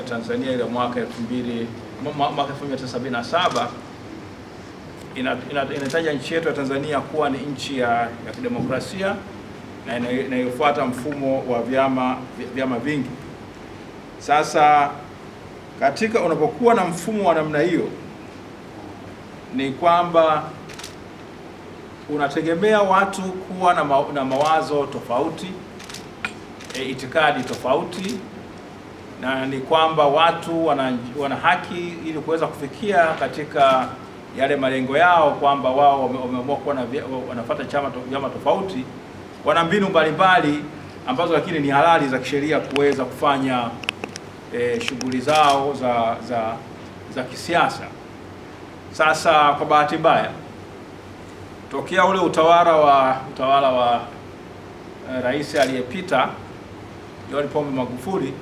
ya Tanzania ile mwaka 1977 inataja nchi yetu ya Tanzania kuwa ni nchi ya kidemokrasia na inayofuata mfumo wa vyama vingi. Sasa katika unapokuwa na mfumo wa namna hiyo, ni kwamba unategemea watu kuwa na mawazo tofauti, itikadi tofauti, na ni kwamba watu wana haki ili kuweza kufikia katika yale malengo yao, kwamba wao wameamua kuwa wanafuata vyama tofauti, wana mbinu mbalimbali ambazo lakini ni halali za kisheria kuweza kufanya shughuli zao za kisiasa. Sasa kwa bahati mbaya, tokea ule utawala wa rais aliyepita John Pombe Magufuli,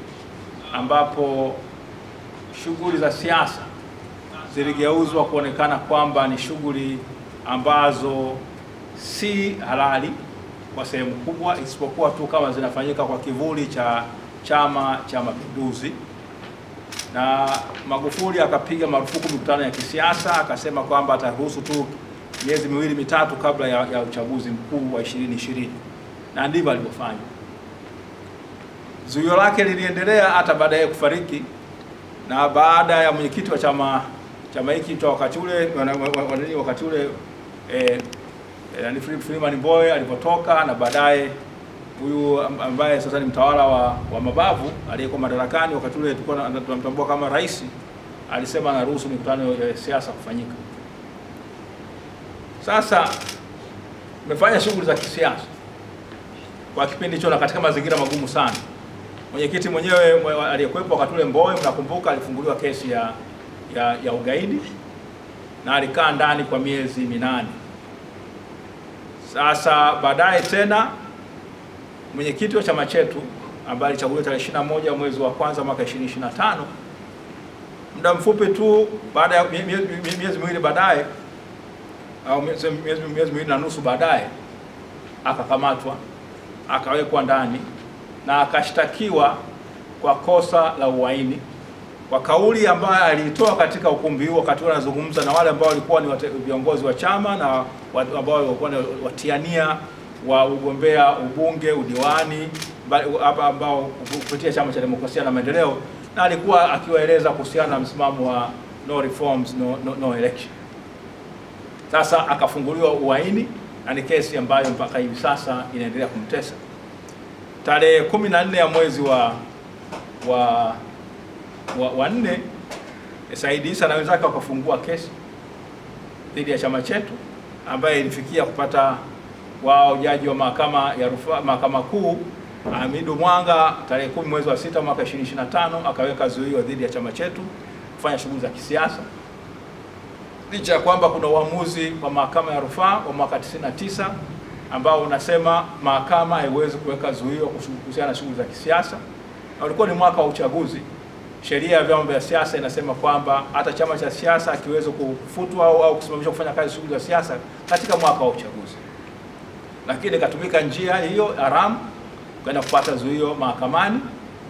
ambapo shughuli za siasa ziligeuzwa kuonekana kwamba ni shughuli ambazo si halali kwa sehemu kubwa, isipokuwa tu kama zinafanyika kwa kivuli cha Chama cha Mapinduzi. Na Magufuli akapiga marufuku mikutano ya kisiasa, akasema kwamba ataruhusu tu miezi miwili mitatu kabla ya uchaguzi mkuu wa 2020, na ndivyo alivyofanya. Zuio lake liliendelea hata baada ya kufariki, na baada ya mwenyekiti wa chama hiki wakati ule Freeman Mbowe alipotoka, na baadaye huyu ambaye sasa ni mtawala wa mabavu aliyekuwa madarakani wakati ule tulikuwa tunamtambua kama rais, alisema anaruhusu mikutano ya siasa kufanyika. Sasa umefanya shughuli za kisiasa kwa kipindi hicho na katika mazingira magumu sana. Mwenyekiti mwenyewe aliyekuwepo wakati ule Mbowe, mnakumbuka, alifunguliwa kesi ya ugaidi na alikaa ndani kwa miezi 8. Sasa baadaye tena mwenyekiti wa chama chetu ambaye alichaguliwa tarehe 21 mwezi wa kwanza mwaka 2025, muda mfupi tu baada ya miezi miwili baadaye, au miezi miwili na nusu baadaye, akakamatwa, akawekwa ndani na akashtakiwa kwa kosa la uhaini kwa kauli ambayo aliitoa katika ukumbi huo wakati anazungumza na wale ambao walikuwa ni viongozi wa chama na ambao walikuwa watiania wa ugombea ubunge, udiwani ambao kupitia Chama cha Demokrasia na Maendeleo, na alikuwa akiwaeleza kuhusiana na msimamo wa no reforms no election. Sasa akafunguliwa uhaini na ni kesi ambayo mpaka hivi sasa inaendelea kumtesa. Tarehe 14 ya mwezi wa 4 Said Issa na wenzake wakafungua kesi dhidi ya chama chetu, ambaye ilifikia kupata wao jaji wa mahakama kuu Hamidu Mwanga tarehe 10 mwezi wa 6 mwaka 2025 akaweka zuio dhidi ya chama chetu kufanya shughuli za kisiasa, licha ya kwamba kuna uamuzi wa mahakama ya rufaa wa mwaka 99 ambao unasema mahakama haiwezi kuweka zuio kuhusiana na shughuli za kisiasa, na ulikuwa ni mwaka wa uchaguzi. Sheria ya vyama vya siasa inasema kwamba hata chama cha siasa akiweza kufutwa au kusimamishwa kufanya kazi shughuli za siasa katika mwaka wa uchaguzi, lakini ikatumika njia hiyo haramu kwenda kupata zuio mahakamani,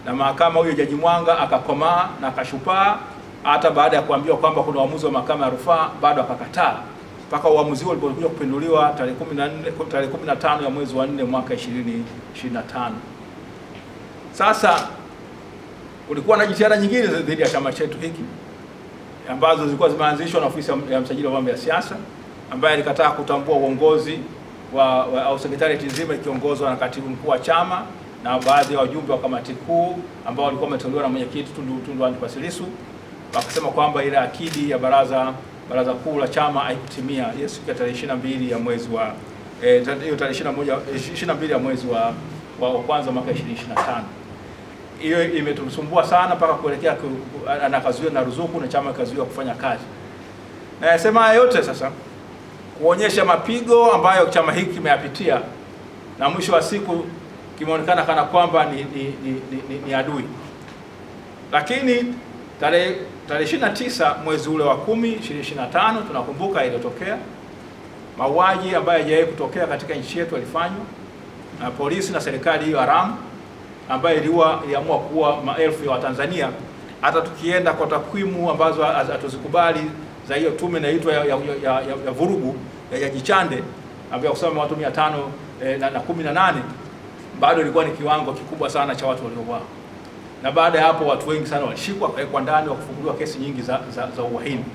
na mahakama huyo Jaji Mwanga akakomaa na akashupaa, hata baada ya kuambiwa kwamba kuna uamuzi wa mahakama ya rufaa bado akakataa, mpaka uamuzi huo ulipokuja kupinduliwa tarehe 15 ya mwezi wa 4 mwaka 2025. Sasa kulikuwa na jitihada nyingine dhidi ya chama chetu hiki ambazo zilikuwa zimeanzishwa na ofisi ya msajili wa mambo ya siasa, ambaye alikataa kutambua uongozi au sekretarieti nzima ikiongozwa na katibu mkuu wa chama na baadhi ya wajumbe wa kamati kuu ambao walikuwa wameteuliwa na mwenyekiti Tundu Antipas Lissu. Wakasema kwamba ile akidi ya baraza kuu la chama haikutimia hiyo siku ya tarehe 22 ya mwezi wa tarehe 22 ya mwezi wa kwanza mwaka 2025. Hiyo imetusumbua sana mpaka kuelekea anakazuia na ruzuku na chama kazuia kufanya kazi. Na yasema yote sasa kuonyesha mapigo ambayo chama hiki kimeyapitia, na mwisho wa siku kimeonekana kana kwamba ni adui. Lakini tarehe 29 mwezi ule wa 10 2025 tunakumbuka iliyotokea mauaji ambayo hayajawahi kutokea katika nchi yetu yalifanywa na polisi na serikali hiyo haramu, ambayo iliamua kuwa maelfu ya Watanzania hata tukienda kwa takwimu ambazo hatuzikubali za hiyo tume inaitwa ya vurugu ya Jichande ambayo kusema watu 518 bado ilikuwa ni kiwango kikubwa sana cha watu waliouawa. Na baada ya hapo watu wengi sana walishikwa kwa ndani, wakufunguliwa kesi nyingi za uhaini.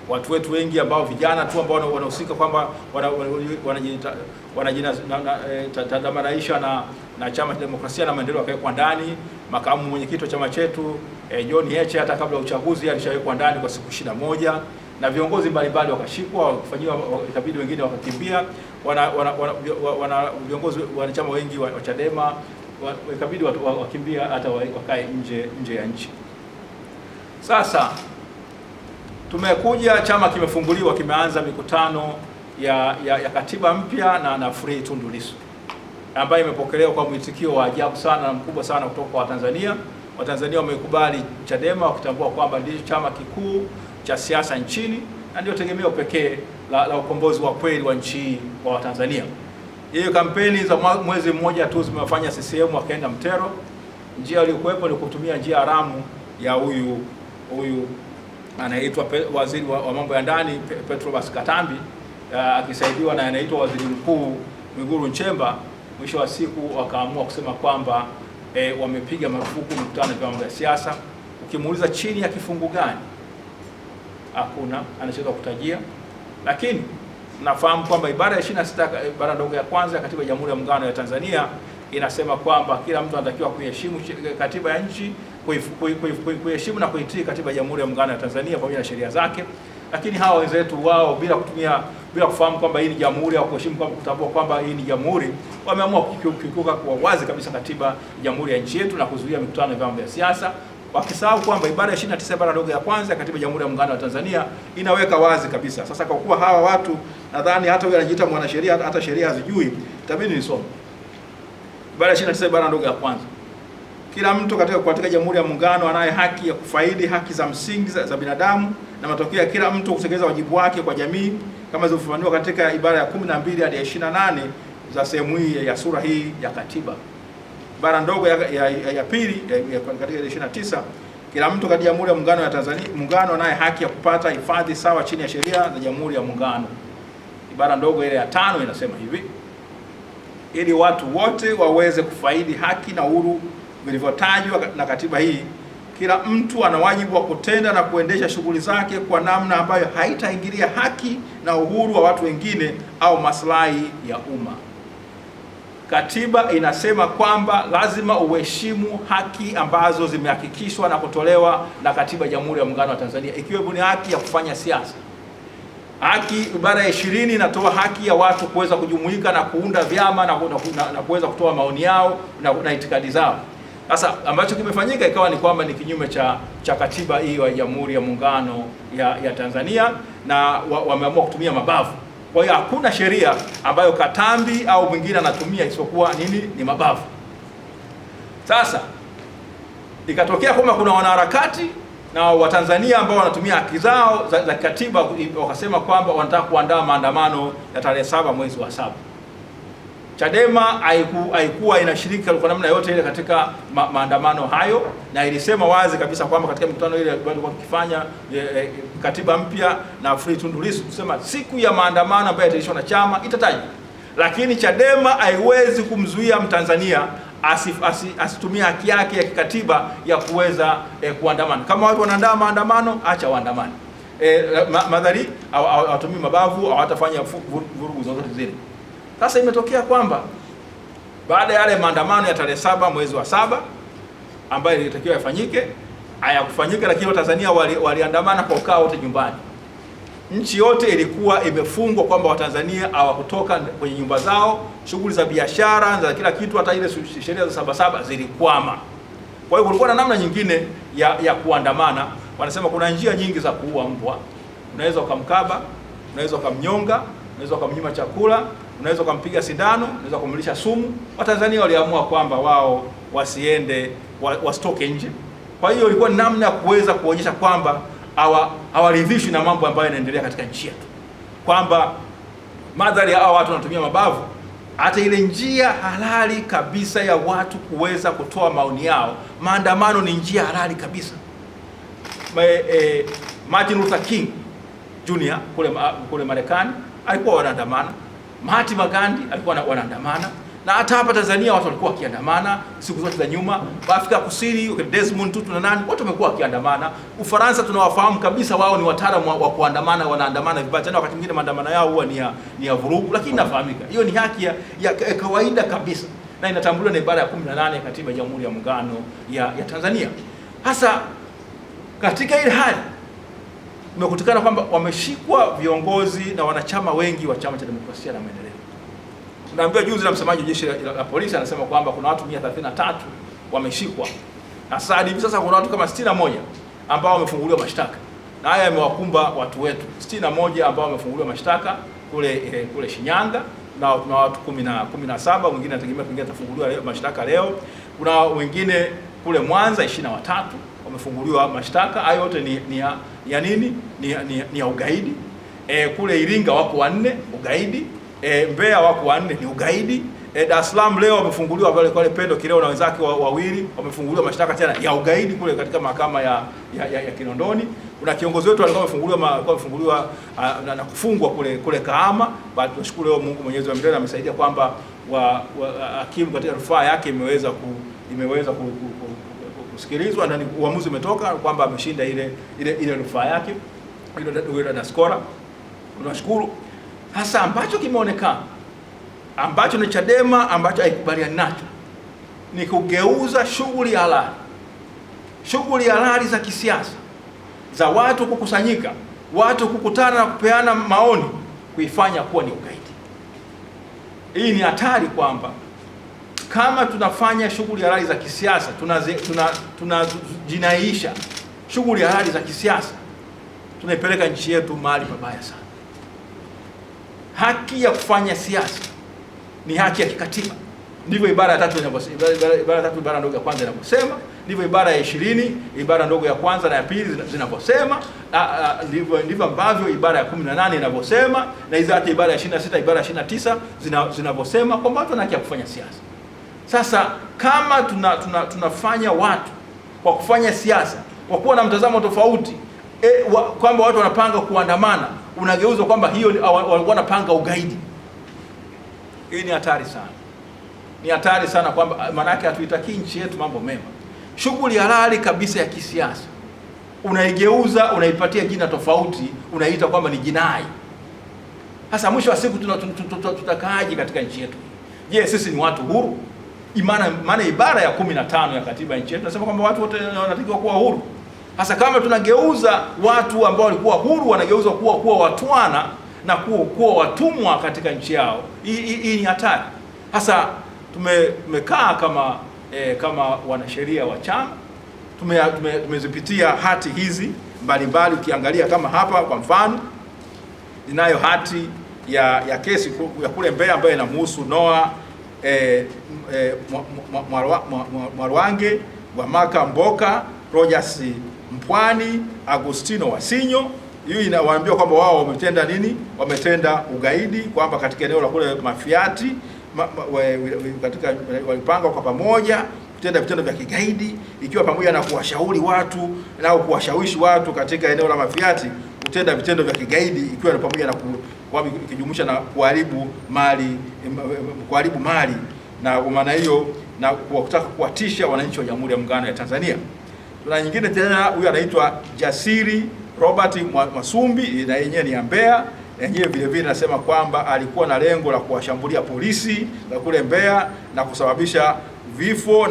Watu wetu wengi ambao vijana tu ambao wanahusika kwamba wanajinasibisha na Chama cha Demokrasia na Maendeleo wakawekwa ndani. Makamu mwenyekiti wa chama chetu John Heche hata kabla ya uchaguzi alishawekwa ndani kwa siku 21, na viongozi mbalimbali wakashikwa, wakifanyiwa, ikabidi wengine wakakimbia. Viongozi wanachama wengi wa Chadema ikabidi wakimbia hata wakae nje ya nchi. Sasa tumekuja, chama kimefunguliwa, kimeanza mikutano ya katiba mpya na Free Tundu Lissu, ambayo imepokelewa kwa mwitikio wa ajabu sana na mkubwa sana kutoka kwa Watanzania. Watanzania wamekubali Chadema wakitambua kwamba ndicho chama kikuu cha siasa nchini na ndio tegemeo pekee la ukombozi wa kweli wa nchi wa Watanzania. Hiyo kampeni za mwezi mmoja tu zimefanya CCM wakaenda mtero. Njia iliyokuwepo ni kutumia njia haramu ya huyu anaitwa waziri wa mambo ya ndani Petrobas Katambi, akisaidiwa na anaitwa waziri mkuu Mwigulu Nchemba. Mwisho wa siku wakaamua kusema kwamba wamepiga marufuku mkutano wa mambo ya siasa. Ukimuuliza chini ya kifungu gani, hakuna anachoweza kutajia, lakini nafahamu kwamba ibara ya 26 ibara ndogo ya kwanza ya Katiba ya Jamhuri ya Muungano ya Tanzania inasema kwamba kila mtu anatakiwa kuheshimu katiba ya nchi, kuheshimu na kuitii Katiba ya Jamhuri ya Muungano ya Tanzania pamoja na sheria zake. Lakini hawa wenzetu wao bila kufahamu kwamba hii ni jamhuri au kuheshimu kwamba kutambua kwamba hii ni jamhuri, wameamua kukiuka kwa wazi kabisa katiba ya Jamhuri ya nchi yetu na kuzuia mikutano ya vyama vya siasa, wakisahau kwamba ibara ya 29 ibara ndogo ya kwanza ya Katiba ya Jamhuri ya Muungano wa Tanzania inaweka wazi kabisa. Sasa kwa kuwa hawa watu, nadhani hata yule anajiita mwanasheria hata sheria hazijui, itabidi nisome ibara ya 29 ibara ndogo ya kwanza. Kila mtu katika Jamhuri ya Muungano anaye haki ya kufaidi haki za msingi za binadamu na matokeo ya kila mtu kutekeleza wajibu wake kwa jamii kama zilivyofafanuliwa katika ibara ya 12 hadi ya 28 za sehemu hii ya sura hii ya katiba. Ibara ndogo ya pili katika 29, kila mtu katika Jamhuri ya Muungano ya Tanzania anaye haki ya kupata hifadhi sawa chini ya sheria za Jamhuri ya Muungano. Ibara ndogo ile ya 5 inasema hivi: ili watu wote waweze kufaidi haki na uhuru vilivyotajwa na katiba hii, kila mtu ana wajibu wa kutenda na kuendesha shughuli zake kwa namna ambayo haitaingilia haki na uhuru wa watu wengine au maslahi ya umma. Katiba inasema kwamba lazima uheshimu haki ambazo zimehakikishwa na kutolewa na Katiba ya Jamhuri ya Muungano wa Tanzania, ikiwemo ni haki ya kufanya siasa. Haki, ibara ya 20 inatoa haki ya watu kuweza kujumuika na kuunda vyama na kuweza kutoa maoni yao na itikadi zao. Sasa ambacho kimefanyika ikawa ni kwamba ni kinyume cha katiba hiyo ya Jamhuri ya Muungano ya Tanzania, na wameamua kutumia mabavu. Kwa hiyo hakuna sheria ambayo Katambi au mwingine anatumia isipokuwa ni mabavu. Sasa ikatokea kwamba kuna wanaharakati na Watanzania ambao wanatumia haki zao za katiba, wakasema kwamba wanataka kuandaa maandamano ya tarehe 7 mwezi wa 7. Chadema haikuwa inashiriki kwa namna yote ile katika maandamano hayo, na ilisema wazi kabisa kwamba katika mikutano ile walikuwa tukifanya katiba mpya na Free Tundu Lissu, kusema siku ya maandamano ambayo itaishwa na chama itatajwa, lakini Chadema haiwezi kumzuia Mtanzania asitumie haki yake ya kikatiba ya kuweza kuandamana. Kama watu wanaandaa maandamano, acha waandamane. Madhari hawatumii mabavu, hawatafanya vurugu zozote zile. Sasa imetokea kwamba baada ya yale maandamano ya tarehe 7 mwezi wa 7 ambayo ilitakiwa yafanyike, hayakufanyika, lakini Watanzania waliandamana kwa ukao wote nyumbani. Nchi yote ilikuwa imefungwa kwamba Watanzania hawakutoka kwenye nyumba zao, shughuli za biashara za kila kitu, hata ile sheria za Sabasaba zilikwama. Kwa hiyo kulikuwa na namna nyingine ya kuandamana. Wanasema kuna njia nyingi za kuua mbwa. Unaweza ukamkaba, unaweza ukamnyonga, unaweza ukamnyima chakula, unaweza ukampiga sindano, unaweza kumlisha sumu. Watanzania waliamua kwamba wao wasitoke nje. Kwa hiyo ilikuwa namna ya kuweza kuonyesha kwamba hawaridhishwi na mambo ambayo yanaendelea katika nchi yetu, kwamba madhari ya watu wanatumia mabavu, hata ile njia halali kabisa ya watu kuweza kutoa maoni yao. Maandamano ni njia halali kabisa. Martin Luther King Jr. kule Marekani alikuwa wanaandamana, Mahatma Gandhi alikuwa wanaandamana, na hata hapa Tanzania watu walikuwa wakiandamana siku zote za nyuma. Afrika Kusini Desmond Tutu na nani, watu wamekuwa wakiandamana. Ufaransa tunawafahamu kabisa, wao ni wataalamu wa kuandamana, wanaandamana vibaya, tena wakati mwingine maandamano yao huwa ni ya vurugu, lakini inafahamika hiyo ni haki ya kawaida kabisa, na inatambuliwa na ibara ya 18 ya Katiba ya Jamhuri ya Muungano ya Tanzania. Hasa katika ile hali imekutikana kwamba wameshikwa viongozi na wanachama wengi wa Chama cha Demokrasia na Maendeleo. Tunaambiwa juzi na msemaji wa jeshi la polisi anasema kwamba kuna watu 133 wameshikwa. Hasa hivi sasa kuna watu kama 61 ambao wamefunguliwa mashtaka. Na haya yamewakumba watu wetu. 61 ambao wamefunguliwa mashtaka kule Shinyanga, na watu 17 wengine anategemea pengine atafunguliwa mashtaka leo. Kuna wengine kule Mwanza 23 wamefunguliwa mashtaka. Hayo yote ni nini? Ni ya ugaidi. Kule Iringa wako 4 ugaidi. Mbeya wako 4 ni ugaidi. Dar es Salaam leo wamefunguliwa wale Pendo Kileo na wenzake wawili wamefunguliwa mashtaka tena ya ugaidi kule katika mahakama ya Kinondoni. Kuna kiongozi wetu alikuwa amefunguliwa na kufungwa kule Kahama. Bali tunashukuru leo Mungu Mwenyezi wa Mbele amesaidia kwamba hakimu katika rufaa yake imeweza kusikilizwa na uamuzi umetoka kwamba ameshinda ile rufaa yake ile na skora. Tunashukuru. Hasa ambacho kimeonekana, ambacho ni Chadema ambacho haikubaliani nacho, ni kugeuza shughuli halali za kisiasa za watu kukusanyika, watu kukutana na kupeana maoni, kuifanya kuwa ni ugaidi. Hii ni hatari kwamba kama tunafanya shughuli halali za kisiasa, tunajinaisha shughuli halali za kisiasa, tunaipeleka nchi yetu mahali pabaya sana. Haki ya kufanya siasa ni haki ya kikatiba. Ndivyo ibara ya 3 inavyosema. Ibara ya 3 ibara ndogo ya kwanza inavyosema, ndivyo ibara ya 20 ibara ndogo ya kwanza na ya pili zinavyosema, ndivyo ambavyo ibara ya 18 inavyosema, na hizo hata ibara ya 26 ibara ya 29 zinavyosema kwamba watu wana haki ya kufanya siasa. Sasa kama tunafanya watu kwa kufanya siasa kwa kuwa na mtazamo tofauti, kwamba watu wanapanga kuandamana, unageuzwa kwamba hiyo walikuwa wanapanga ugaidi. Hii ni hatari sana. Ni hatari sana kwamba maana yake hatuitaki nchi yetu mambo mema. Shughuli halali kabisa ya kisiasa unaigeuza, unaipatia jina tofauti, unaita kwamba ni jinai. Hasa mwisho wa siku tutakaaje katika nchi yetu? Je, sisi ni watu huru? Maana ibara ya 15 ya katiba ya nchi yetu inasema kwamba watu wote wanatakiwa kuwa huru. Hasa kama tunageuza watu ambao walikuwa huru wanageuzwa kuwa watwana na kuwa watumwa katika nchi yao, hii ni hatari. Hasa tumekaa kama wanasheria wa chama, tumezipitia hati hizi mbalimbali. Ukiangalia kama hapa kwa mfano, ninayo hati ya kesi ya kule Mbeya ambayo inamhusu Noah Mwarwange, Wamaka Mboka, Rogers Mpwani, Agustino Wasinyo. Hii inawaambia kwamba wao wametenda nini? Wametenda ugaidi, kwamba katika eneo la kule Mafiati katika walipanga kwa pamoja kutenda vitendo vya kigaidi, ikiwa pamoja na kuwashauri watu na kuwashawishi watu katika eneo la Mafiati kutenda vitendo vya kigaidi, ikiwa ni pamoja na ikijumuisha na kuharibu mali na kwa maana hiyo na kutaka kuwatisha wananchi wa Jamhuri ya Muungano ya Tanzania. Tuna nyingine tena, huyu anaitwa Jasiri Robert Masumbi, na yenyewe ni Mbeya. Yenyewe vile vile nasema kwamba alikuwa na lengo la kuwashambulia polisi la kule Mbeya na kusababisha vifo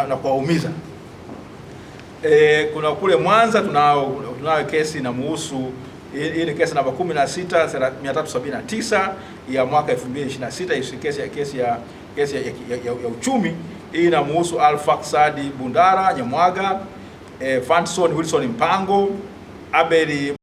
na kuwaumiza. Kuna kule Mwanza tunayo kesi inamuhusu, hii ni kesi namba 16379 ya mwaka 2026, kesi ya uchumi. Hii inamuhusu Alfaxadi Bundara Nyamwaga, Fanson Wilson Mpango, Abeli